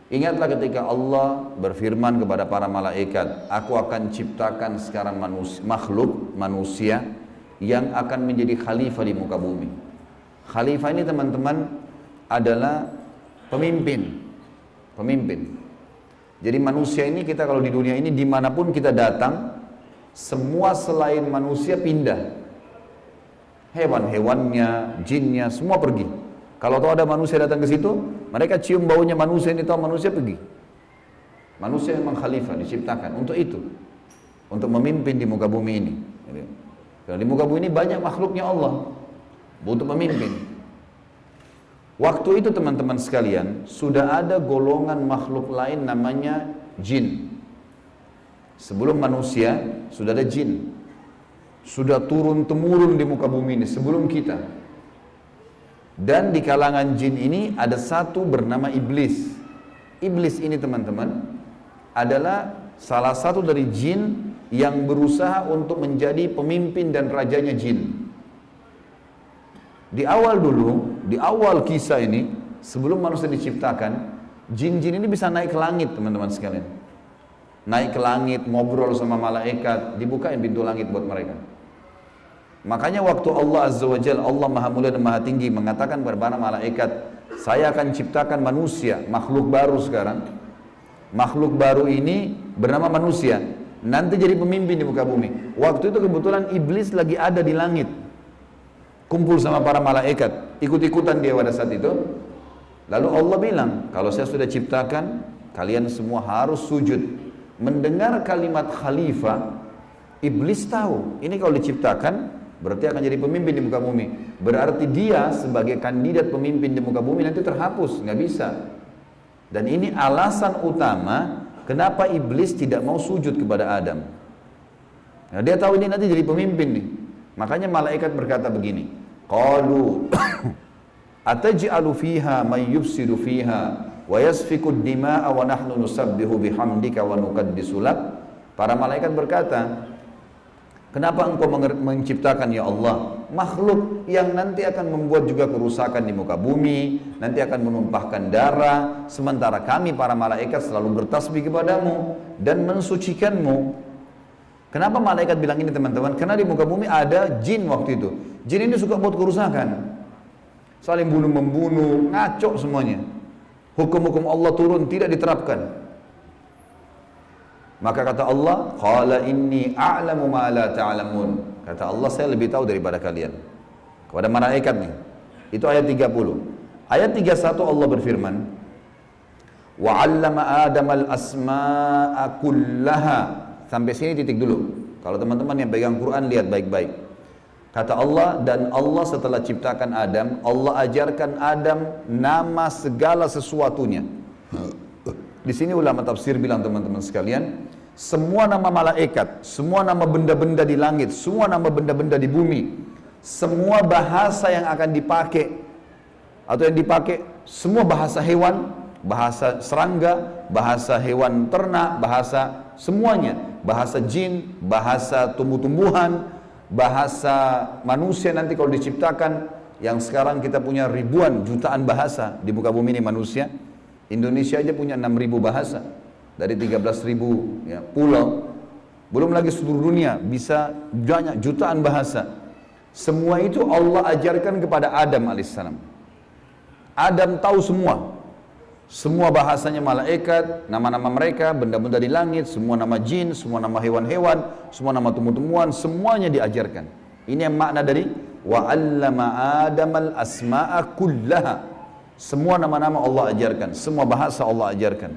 Ingatlah ketika Allah berfirman kepada para malaikat, aku akan ciptakan sekarang makhluk manusia yang akan menjadi khalifah di muka bumi. Khalifah ini teman-teman adalah pemimpin. Jadi manusia ini, kita kalau di dunia ini dimanapun kita datang, semua selain manusia pindah. Hewan-hewannya, jinnya, semua pergi. Kalau tahu ada manusia datang ke situ, mereka cium baunya manusia, ini tahu manusia, pergi. Manusia memang khalifah, diciptakan untuk itu, untuk memimpin di muka bumi ini. Karena di muka bumi ini banyak makhluknya Allah, untuk memimpin. Waktu itu teman-teman sekalian, sudah ada golongan makhluk lain namanya jin. Sebelum manusia, sudah ada jin. Sudah turun-temurun di muka bumi ini, sebelum kita. Dan di kalangan jin ini ada satu bernama iblis. Iblis ini teman-teman adalah salah satu dari jin yang berusaha untuk menjadi pemimpin dan rajanya jin. Di awal dulu, di awal kisah ini, sebelum manusia diciptakan, jin-jin ini bisa naik ke langit teman-teman sekalian. Naik ke langit, ngobrol sama malaikat, dibukain pintu langit buat mereka. Makanya waktu Allah Azza wa Jalla, Allah Maha Mulia dan Maha Tinggi, mengatakan kepada para malaikat, saya akan ciptakan manusia, makhluk baru sekarang. Makhluk baru ini bernama manusia, nanti jadi pemimpin di muka bumi. Waktu itu kebetulan iblis lagi ada di langit, kumpul sama para malaikat, ikut-ikutan dia pada saat itu. Lalu Allah bilang, kalau saya sudah ciptakan, kalian semua harus sujud. Mendengar kalimat khalifah, iblis tahu, ini kalau diciptakan, berarti akan jadi pemimpin di muka bumi. Berarti dia sebagai kandidat pemimpin di muka bumi nanti terhapus, nggak bisa. Dan ini alasan utama kenapa iblis tidak mau sujud kepada Adam. Nah, dia tahu ini nanti jadi pemimpin nih. Makanya malaikat berkata begini, qalu ataj'alu fiha may yufsidu fiha wa yasfiku ad-dima'a wa nahnu nusabbihu bihamdika wa nuqaddisu lak. Para malaikat berkata, kenapa engkau menciptakan ya Allah makhluk yang nanti akan membuat juga kerusakan di muka bumi, nanti akan menumpahkan darah, sementara kami para malaikat selalu bertasbih kepadamu dan mensucikanmu. Kenapa malaikat bilang ini teman-teman? Karena di muka bumi ada jin waktu itu. Jin ini suka buat kerusakan, saling bunuh-membunuh, ngaco semuanya. Hukum-hukum Allah turun, tidak diterapkan. Maka kata Allah, qala inni a'lamu ma la ta'lamun. Kata Allah, saya lebih tahu daripada kalian. Kepada malaikat nih. Itu ayat 30. Ayat 31 Allah berfirman, wa 'allama Adam al-asma'a kullaha. Sampai sini titik dulu. Kalau teman-teman yang pegang Quran lihat baik-baik. Kata Allah, dan Allah setelah ciptakan Adam, Allah ajarkan Adam nama segala sesuatunya. Di sini ulama tafsir bilang teman-teman sekalian, semua nama malaikat, semua nama benda-benda di langit, semua nama benda-benda di bumi, semua bahasa yang akan dipakai atau yang dipakai, semua bahasa hewan, bahasa serangga, bahasa hewan ternak, bahasa semuanya, bahasa jin, bahasa tumbuh-tumbuhan, bahasa manusia nanti kalau diciptakan, yang sekarang kita punya ribuan, jutaan bahasa di muka bumi ini manusia. Indonesia aja punya 6.000 bahasa dari 13.000 ya, pulau. Belum lagi seluruh dunia bisa banyak jutaan bahasa. Semua itu Allah ajarkan kepada Adam alaihissalam. Adam tahu semua. Semua bahasanya malaikat, nama-nama mereka, benda-benda di langit, semua nama jin, semua nama hewan-hewan, semua nama tumbuh-tumbuhan, semuanya diajarkan. Ini yang makna dari wa 'allama Adamal asma'a kullaha. Semua nama-nama Allah ajarkan, semua bahasa Allah ajarkan.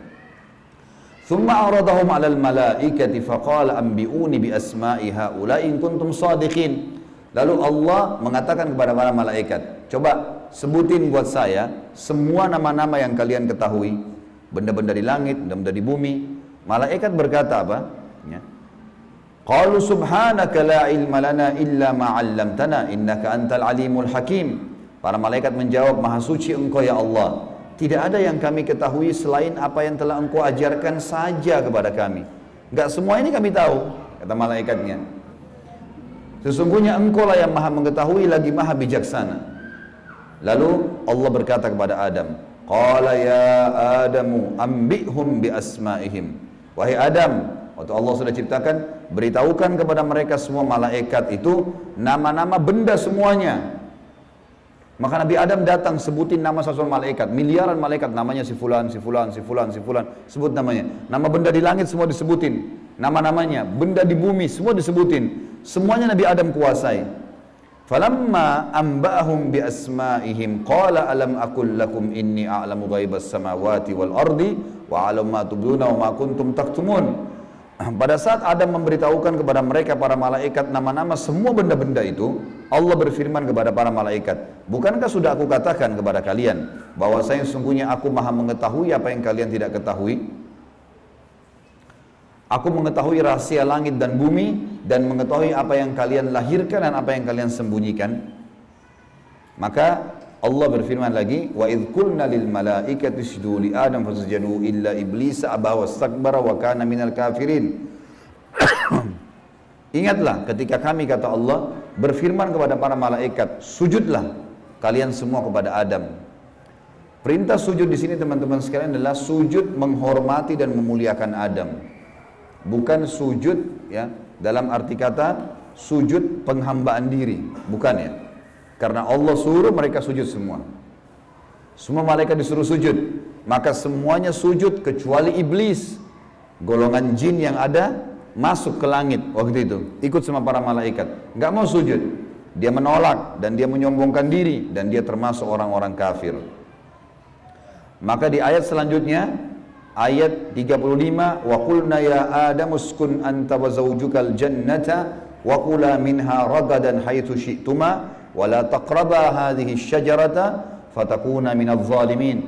Thumma aradahum 'alal malaikati faqala anbi'uni bi asma'i haula'i in kuntum shadiqin. Lalu Allah mengatakan kepada para malaikat, coba sebutin buat saya semua nama-nama yang kalian ketahui, benda-benda di langit, benda-benda di bumi. Malaikat berkata apa? Ya. Qalu subhanaka la ilma lana illa ma 'allamtana innaka antal alimul hakim. Para malaikat menjawab, maha suci engkau ya Allah, tidak ada yang kami ketahui selain apa yang telah engkau ajarkan saja kepada kami. Enggak semua ini kami tahu, kata malaikatnya. Sesungguhnya engkau lah yang maha mengetahui lagi maha bijaksana. Lalu Allah berkata kepada Adam, Qala ya Adamu ambihum bi asma'ihim. Wahai Adam, waktu Allah sudah ciptakan, beritahukan kepada mereka semua malaikat itu nama-nama benda semuanya. Maka Nabi Adam datang sebutin nama satu malaikat, miliaran malaikat, namanya si fulan, si fulan, si fulan, si fulan, sebut namanya. Nama benda di langit semua disebutin, nama-namanya, benda di bumi semua disebutin. Semuanya Nabi Adam kuasai. Falamma amba'ahum bi asma'ihim qala alam aqul lakum inni a'lamu ghaibas samawati wal ardi wa a'lamu ma tubduna wa ma kuntum taktumun. Pada saat Adam memberitahukan kepada mereka para malaikat nama-nama semua benda-benda itu, Allah berfirman kepada para malaikat, bukankah sudah aku katakan kepada kalian bahwasanya sesungguhnya aku maha mengetahui apa yang kalian tidak ketahui? Aku mengetahui rahasia langit dan bumi dan mengetahui apa yang kalian lahirkan dan apa yang kalian sembunyikan. Maka Allah berfirman lagi, wa idh qulna lil malaikati isjudu li Adam fasajadu illa iblis aba wastakbara wa kana minal kafirin. Ingatlah ketika kami, kata Allah, berfirman kepada para malaikat, sujudlah kalian semua kepada Adam. Perintah sujud di sini teman-teman sekalian adalah sujud menghormati dan memuliakan Adam. Bukan sujud ya dalam arti kata sujud penghambaan diri, bukan ya. Karena Allah suruh mereka sujud semua. Semua malaikat disuruh sujud, maka semuanya sujud kecuali iblis. Golongan jin yang ada masuk ke langit waktu itu, ikut sama para malaikat, nggak mau sujud. Dia menolak dan dia menyombongkan diri dan dia termasuk orang-orang kafir. Maka di ayat selanjutnya ayat 35, wa qulna ya Adam uskun anta wa zawjukal jannata wa kula minha ragadan haitsu syi'tuma wa la taqraba hadhihi syajarata fatakuna minadh dhalimin.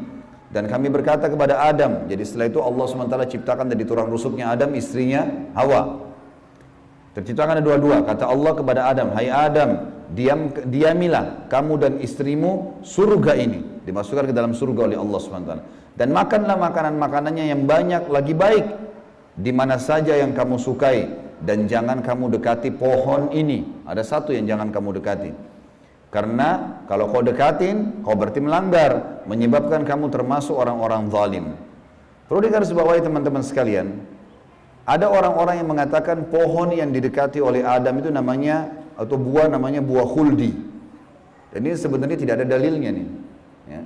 Dan kami berkata kepada Adam, jadi setelah itu Allah SWT ciptakan dari tulang rusuknya Adam istrinya Hawa. Terciptakan ada dua-dua. Kata Allah kepada Adam, hai Adam, diamilah kamu dan istrimu surga ini, dimasukkan ke dalam surga oleh Allah SWT. Dan makanlah makanan-makanannya yang banyak lagi baik di mana saja yang kamu sukai, dan jangan kamu dekati pohon ini. Ada satu yang jangan kamu dekati, karena kalau kau dekatin kau berarti melanggar, menyebabkan kamu termasuk orang-orang zalim. Perlu digarisbawahi teman-teman sekalian, ada orang-orang yang mengatakan pohon yang didekati oleh Adam itu namanya, atau buah namanya buah khuldi. Dan ini sebenarnya tidak ada dalilnya nih ya.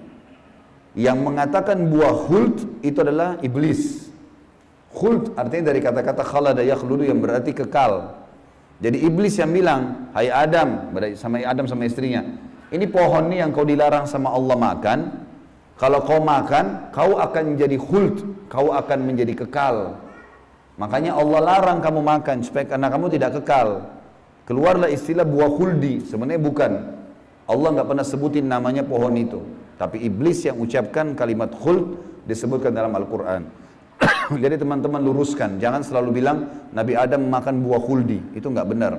Yang mengatakan buah khuld itu adalah iblis. Khuld artinya dari kata-kata khalada yakhludu yang berarti kekal. Jadi iblis yang bilang, hai Adam, sama Adam sama istrinya, ini pohon nih yang kau dilarang sama Allah makan, kalau kau makan kau akan menjadi khuld, kau akan menjadi kekal. Makanya Allah larang kamu makan supaya karena kamu tidak kekal. Keluarlah istilah buah khuldi, sebenarnya bukan. Allah nggak pernah sebutin namanya pohon itu. Tapi iblis yang ucapkan kalimat khuld disebutkan dalam Al-Quran. Jadi teman-teman luruskan, jangan selalu bilang Nabi Adam makan buah khuldi, itu nggak benar.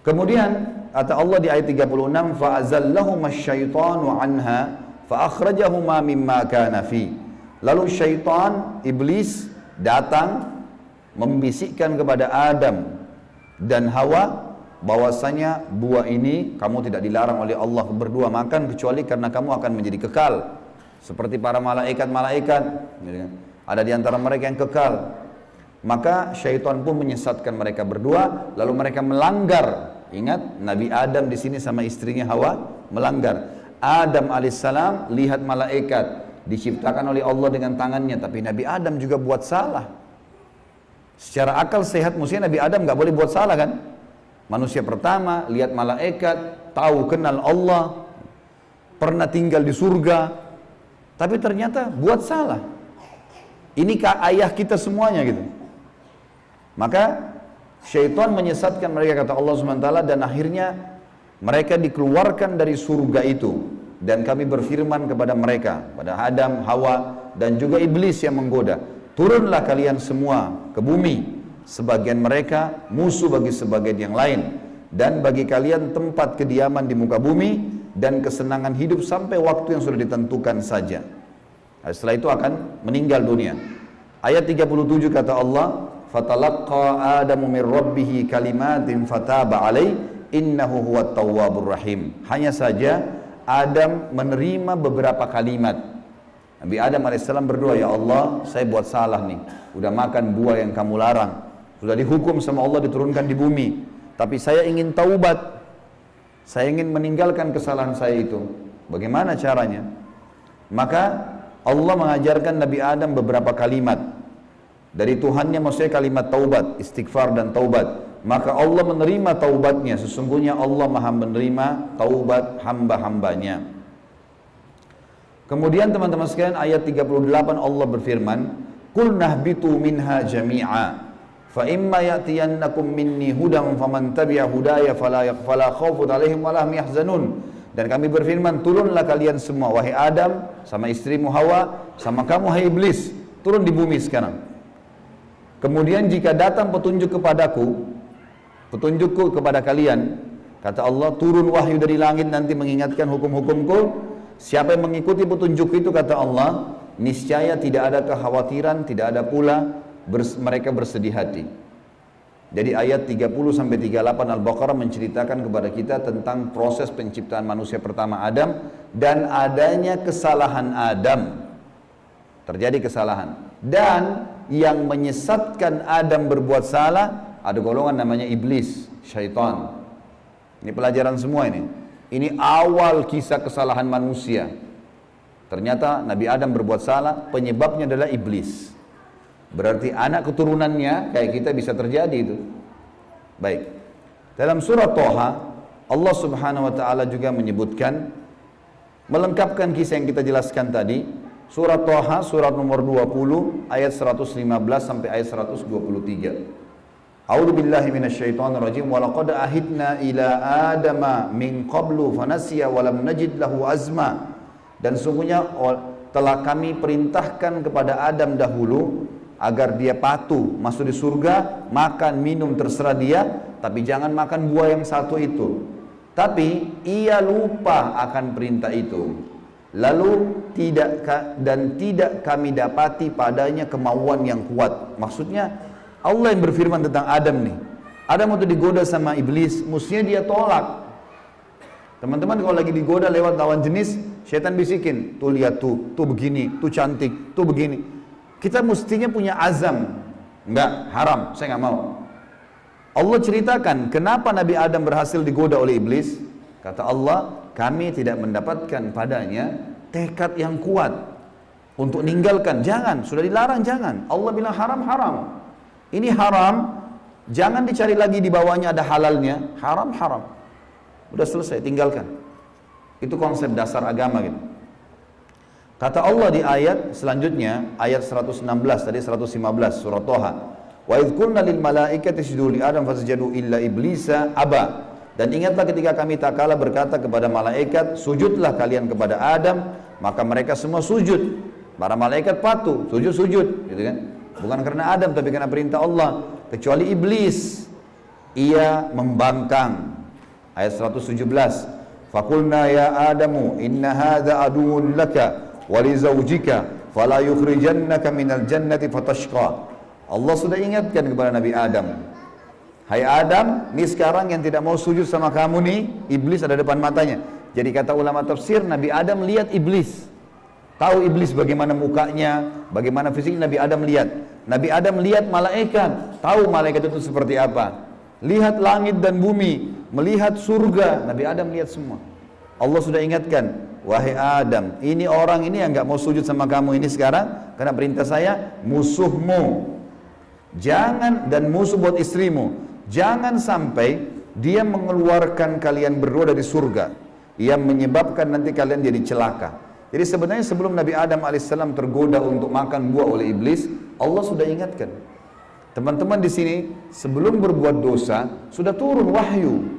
Kemudian kata Allah di ayat 36, fa'azallahuma asyaitanu anha fa'akhrajahuma mimma kana fi. Lalu syaitan, iblis datang membisikkan kepada Adam dan Hawa bahwasanya buah ini kamu tidak dilarang oleh Allah berdua makan kecuali karena kamu akan menjadi kekal seperti para malaikat-malaikat. Ada di antara mereka yang kekal. Maka syaitan pun menyesatkan mereka berdua, lalu mereka melanggar. Ingat, Nabi Adam di sini sama istrinya Hawa melanggar. Adam alaihissalam lihat malaikat diciptakan oleh Allah dengan tangannya, tapi Nabi Adam juga buat salah. Secara akal sehat mestinya Nabi Adam nggak boleh buat salah kan? Manusia pertama, lihat malaikat, tahu kenal Allah, pernah tinggal di surga, tapi ternyata buat salah. Ini ayah kita semuanya gitu. Maka syaitan menyesatkan mereka, kata Allah SWT, dan akhirnya mereka dikeluarkan dari surga itu. Dan kami berfirman kepada mereka, pada Adam, Hawa, dan juga iblis yang menggoda, turunlah kalian semua ke bumi. Sebagian mereka musuh bagi sebagian yang lain, dan bagi kalian tempat kediaman di muka bumi dan kesenangan hidup sampai waktu yang sudah ditentukan saja. Setelah itu akan meninggal dunia. Ayat 37 kata Allah, fatalaqqa Adamu min rabbih kalimatin fataba alaihi innahu huwat tawwabur rahim. Hanya saja Adam menerima beberapa kalimat. Nabi Adam alaihissalam berdoa, ya Allah, saya buat salah nih, udah makan buah yang kamu larang, sudah dihukum sama Allah diturunkan di bumi, tapi saya ingin taubat, saya ingin meninggalkan kesalahan saya itu. Bagaimana caranya? Maka Allah mengajarkan Nabi Adam beberapa kalimat dari Tuhannya, maksudnya kalimat taubat, istighfar dan taubat. Maka Allah menerima taubatnya. Sesungguhnya Allah maha menerima taubat hamba-hambanya. Kemudian teman-teman sekalian, ayat 38 Allah berfirman, Qul nahbitu minha jami'a fa imma ya'tiyannakum minni hudan faman tabi'a hudaya fala khawfun 'alaihim wa lahum yahzanun. Dan kami berfirman, turunlah kalian semua, wahai Adam, sama istrimu Hawa, sama kamu hai iblis, turun di bumi sekarang. Kemudian jika datang petunjuk kepadaku, petunjukku kepada kalian, kata Allah, turun wahyu dari langit nanti mengingatkan hukum-hukumku. Siapa yang mengikuti petunjuk itu, kata Allah, niscaya tidak ada kekhawatiran, tidak ada pula mereka bersedih hati. Jadi ayat 30-38 Al-Baqarah menceritakan kepada kita tentang proses penciptaan manusia pertama Adam dan adanya kesalahan Adam. Terjadi kesalahan. Dan yang menyesatkan Adam berbuat salah, ada golongan namanya iblis, syaitan. Ini pelajaran semua ini. Ini awal kisah kesalahan manusia. Ternyata Nabi Adam berbuat salah, penyebabnya adalah iblis. Berarti anak keturunannya kayak kita bisa terjadi itu. Baik. Dalam surah Toha, Allah Subhanahu wa taala juga menyebutkan, melengkapkan kisah yang kita jelaskan tadi. Surah Toha, surat nomor 20, ayat 115 sampai ayat 123. A'udzu billahi minasyaitonir rajim. Wa laqad ahidna ila adama min qablu fanasiya wa lam najid lahu azma. Dan sungguhnya telah kami perintahkan kepada Adam dahulu agar dia patuh masuk di surga, makan minum terserah dia, tapi jangan makan buah yang satu itu. Tapi ia lupa akan perintah itu. Lalu tidak kami dapati padanya kemauan yang kuat. Maksudnya Allah yang berfirman tentang Adam nih. Adam waktu digoda sama iblis, mestinya dia tolak. Teman-teman kalau lagi digoda lewat lawan jenis, syaitan bisikin, tuh lihat tuh begini, tuh cantik, tuh begini. Kita mestinya punya azam. Enggak, haram, saya nggak mau. Allah ceritakan kenapa Nabi Adam berhasil digoda oleh iblis. Kata Allah, kami tidak mendapatkan padanya tekad yang kuat untuk meninggalkan. Jangan, sudah dilarang jangan. Allah bilang haram, haram. Ini haram, jangan dicari lagi di bawahnya ada halalnya. Haram, haram. Udah selesai, tinggalkan. Itu konsep dasar agama gitu. Kata Allah di ayat selanjutnya, ayat 116 tadi 115 surah Toha. Wa idz qulna lil malaikati isjudu li Adam fasajadu illa iblisa aba. Dan ingatlah ketika kami tak kalah berkata kepada malaikat, sujudlah kalian kepada Adam, maka mereka semua sujud. Para malaikat patuh, sujud, gitu kan? Bukan karena Adam tapi karena perintah Allah, kecuali iblis. Ia membangkang. Ayat 117. Faqulna ya Adamu inna hadza aduwwun laka wa li zawjika fala yukhrijannaka minal jannati fatashqa. Allah sudah ingatkan kepada Nabi Adam, hai Adam, ini sekarang yang tidak mau sujud sama kamu nih, iblis ada depan matanya. Jadi kata ulama tafsir, Nabi Adam lihat iblis. Tahu iblis bagaimana mukanya, bagaimana fisiknya, Nabi Adam lihat. Nabi Adam lihat malaikat, tahu malaikat itu seperti apa. Lihat langit dan bumi, melihat surga, Nabi Adam lihat semua. Allah sudah ingatkan, wahai Adam, ini orang ini yang nggak mau sujud sama kamu ini sekarang, karena perintah saya, musuhmu. Jangan, dan musuh buat istrimu, jangan sampai dia mengeluarkan kalian berdua dari surga, yang menyebabkan nanti kalian jadi celaka. Jadi sebenarnya sebelum Nabi Adam alaihissalam tergoda untuk makan buah oleh iblis, Allah sudah ingatkan. Teman-teman di sini sebelum berbuat dosa sudah turun wahyu.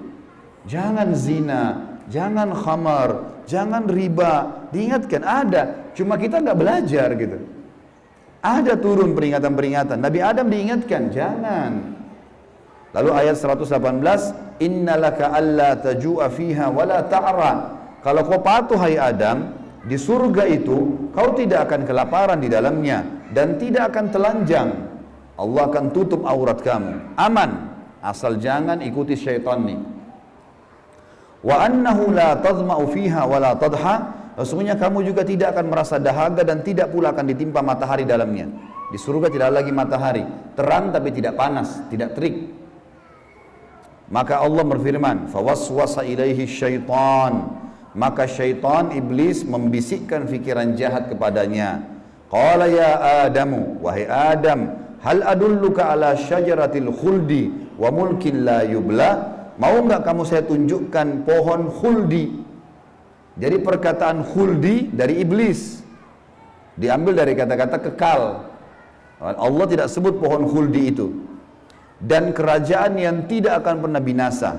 Jangan zina, jangan khamar, jangan riba. Diingatkan ada, cuma kita nggak belajar gitu. Ada turun peringatan-peringatan. Nabi Adam diingatkan, jangan. Lalu ayat 118, innalaka alla taju'a fiha wala ta'ra. Kalau kau patuh hai Adam, di surga itu kau tidak akan kelaparan di dalamnya dan tidak akan telanjang. Allah akan tutup aurat kamu. Aman, asal jangan ikuti syaitan nih. Wa annahu la tadma'u fiha wa la tadha. Sesungguhnya kamu juga tidak akan merasa dahaga dan tidak pula akan ditimpa matahari dalamnya. Di surga tidak lagi matahari, terang tapi tidak panas, tidak terik. Maka Allah berfirman, fawaswasa ilaihi syaitan. Maka syaitan, iblis membisikkan fikiran jahat kepadanya. Qala ya Adamu, wahai Adam, hal adulluka ala syajaratil khuldi wa mulkin la yubla. Mau enggak kamu saya tunjukkan pohon khuldi? Jadi perkataan khuldi dari iblis, diambil dari kata-kata kekal. Allah tidak sebut pohon khuldi itu. Dan kerajaan yang tidak akan pernah binasa.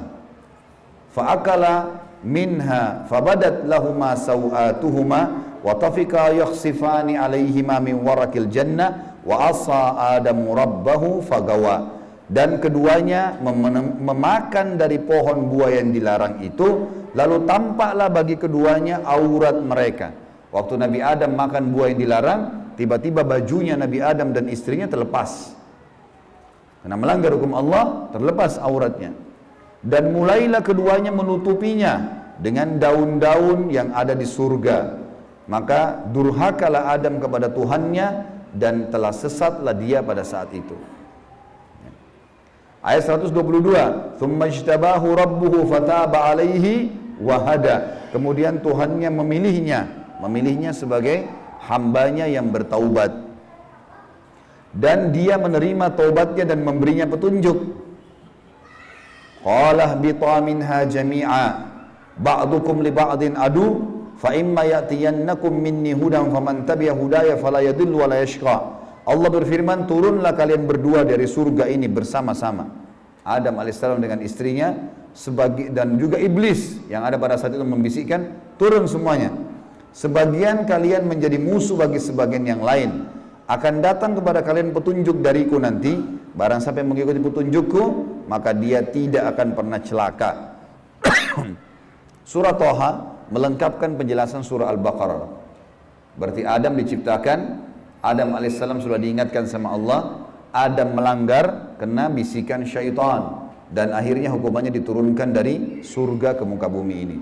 Fa'akala minha fabadat lahuma sawatuhuma wa tafika yakhsifani alaihima min warakil jannah wa asa adamu rabbahu fagawa. Dan keduanya memakan dari pohon buah yang dilarang itu, lalu tampaklah bagi keduanya aurat mereka. Waktu Nabi Adam makan buah yang dilarang, tiba-tiba bajunya Nabi Adam dan istrinya terlepas. Karena melanggar hukum Allah, terlepas auratnya. Dan mulailah keduanya menutupinya dengan daun-daun yang ada di surga. Maka durhakalah Adam kepada Tuhannya dan telah sesatlah dia pada saat itu. Ayat 122, "Tsumma ijtabahu rabbuhu fataba 'alaihi wa hada." Kemudian Tuhannya memilihnya sebagai hambanya yang bertaubat. Dan dia menerima taubatnya dan memberinya petunjuk. Qala ihbita minha jami'a ba'dukum li ba'din adu fa imma ya'tiyannakum minni hudan faman tabi'a hudaya fala yadhillu wa la yashqa. Allah berfirman, turunlah kalian berdua dari surga ini bersama-sama. Adam alaihissalam dengan istrinya dan juga iblis yang ada pada saat itu membisikkan, turun semuanya. Sebagian kalian menjadi musuh bagi sebagian yang lain. Akan datang kepada kalian petunjuk dariku nanti, barang siapa yang mengikuti petunjukku, maka dia tidak akan pernah celaka. Surah Thaha melengkapkan penjelasan surah Al-Baqarah. Berarti Adam diciptakan, Adam alaihissalam sudah diingatkan sama Allah, Adam melanggar kena bisikan syaitan dan akhirnya hukumannya diturunkan dari surga ke muka bumi ini.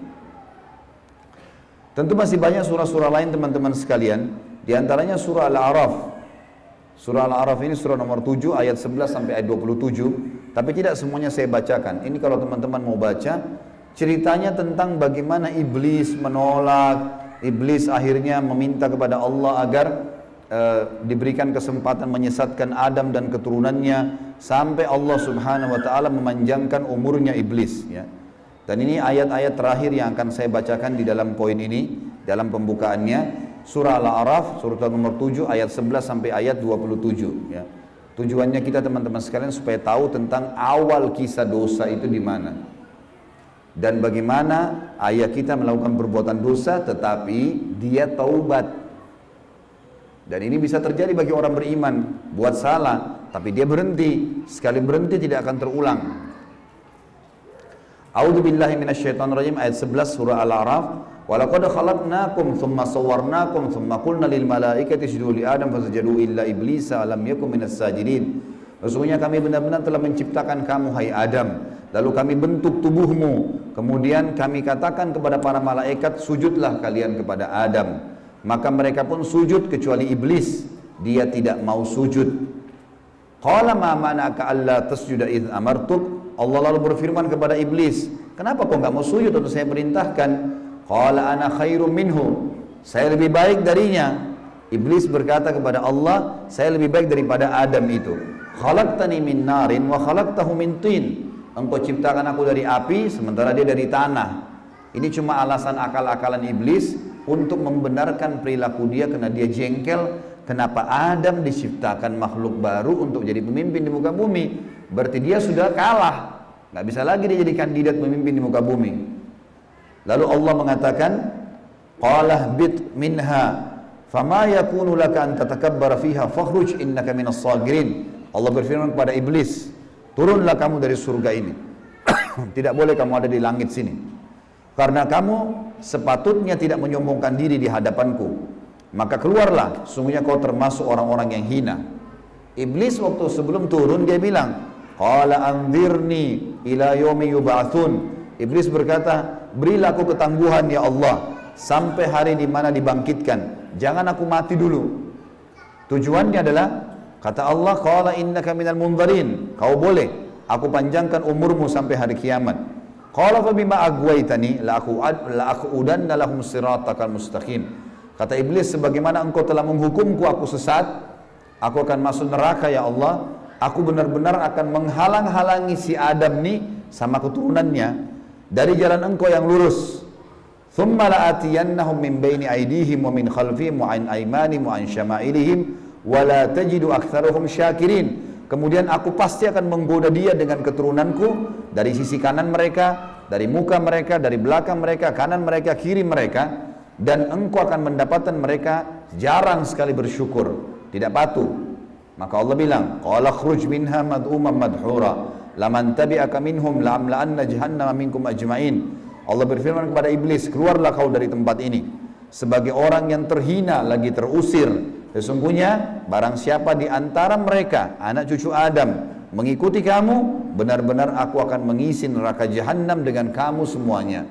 Tentu masih banyak surah-surah lain teman-teman sekalian, di antaranya surah Al-A'raf. Surah Al-A'raf ini surah nomor 7 ayat 11 sampai ayat 27, tapi tidak semuanya saya bacakan. Ini kalau teman-teman mau baca, ceritanya tentang bagaimana iblis menolak, iblis akhirnya meminta kepada Allah agar diberikan kesempatan menyesatkan Adam dan keturunannya sampai Allah Subhanahu wa taala memanjangkan umurnya iblis ya. Dan ini ayat-ayat terakhir yang akan saya bacakan di dalam poin ini dalam pembukaannya, surah Al-A'raf surah nomor 7 ayat 11 sampai ayat 27 ya. Tujuannya kita teman-teman sekalian supaya tahu tentang awal kisah dosa itu di mana. Dan bagaimana ayah kita melakukan perbuatan dosa tetapi dia taubat. Dan ini bisa terjadi bagi orang beriman, buat salah, tapi dia berhenti. Sekali berhenti tidak akan terulang. A'udzubillahi minasyaitonirrajim ayat 11 surah Al-A'raf. Wa laqad khalaqnakum tsumma sawwarnakum tsumma qulna lil malaikati isjudu li Adam fasajadu illa iblisa lam yakun minas sajidin. Sesungguhnya kami benar-benar telah menciptakan kamu hai Adam, lalu kami bentuk tubuhmu, kemudian kami katakan kepada para malaikat, sujudlah kalian kepada Adam. Maka mereka pun sujud kecuali iblis, dia tidak mau sujud. Qala ma mana'aka alla tasjuda idz amartuk. Allah lalu berfirman kepada iblis, kenapa kau enggak mau sujud waktu saya perintahkan? Qala ana khairum minhu. Saya lebih baik darinya. Iblis berkata kepada Allah, saya lebih baik daripada Adam itu. Khalaqtani min narin wa khalaqtahu min tin. Engkau ciptakan aku dari api sementara dia dari tanah. Ini cuma alasan akal-akalan iblis untuk membenarkan perilaku dia karena dia jengkel kenapa Adam diciptakan makhluk baru untuk jadi pemimpin di muka bumi. Berarti dia sudah kalah, nggak bisa lagi dia jadi kandidat pemimpin di muka bumi. Lalu Allah mengatakan, qala bit minha fama yakunu laka an tatakabbara fiha fakhruj innaka minas sagirin. Allah berfirman kepada iblis, turunlah kamu dari surga ini. Tidak boleh kamu ada di langit sini, karena kamu sepatutnya tidak menyombongkan diri di hadapanku. Maka keluarlah, sungguhnya kau termasuk orang-orang yang hina. Iblis waktu sebelum turun dia bilang, qala anzirni ila yaumi yub'atsun. Iblis berkata, berilah aku ketangguhan ya Allah sampai hari di mana dibangkitkan. Jangan aku mati dulu. Tujuannya adalah, kata Allah, qala innaka minal mundharin. Kau boleh, aku panjangkan umurmu sampai hari kiamat. Qala fa bima aghwaytani la aqudanna lahum siratakal mustaqim. Kata iblis, sebagaimana engkau telah menghukumku aku sesat, aku akan masuk neraka ya Allah. Aku benar-benar akan menghalang-halangi si Adam nih sama keturunannya dari jalan engkau yang lurus. Thumma la'atiyannahum min baini aydihim wa min khalfihim wa an aymanihim wa an syama'ilihim wa la tajidu aktsaruhum syakirin. Kemudian aku pasti akan menggoda dia dengan keturunanku dari sisi kanan mereka, dari muka mereka, dari belakang mereka, kanan mereka, kiri mereka, dan engkau akan mendapatkan mereka jarang sekali bersyukur, tidak patuh. Maka Allah bilang, qala khruj minha mad'uman madhura laman tabi'aka minhum la'amla'anna jahannama minkum ajma'in. Allah berfirman kepada iblis, keluarlah kau dari tempat ini sebagai orang yang terhina lagi terusir. Sesungguhnya barang siapa di antara mereka anak cucu Adam mengikuti kamu, benar-benar aku akan mengisi neraka jahanam dengan kamu semuanya.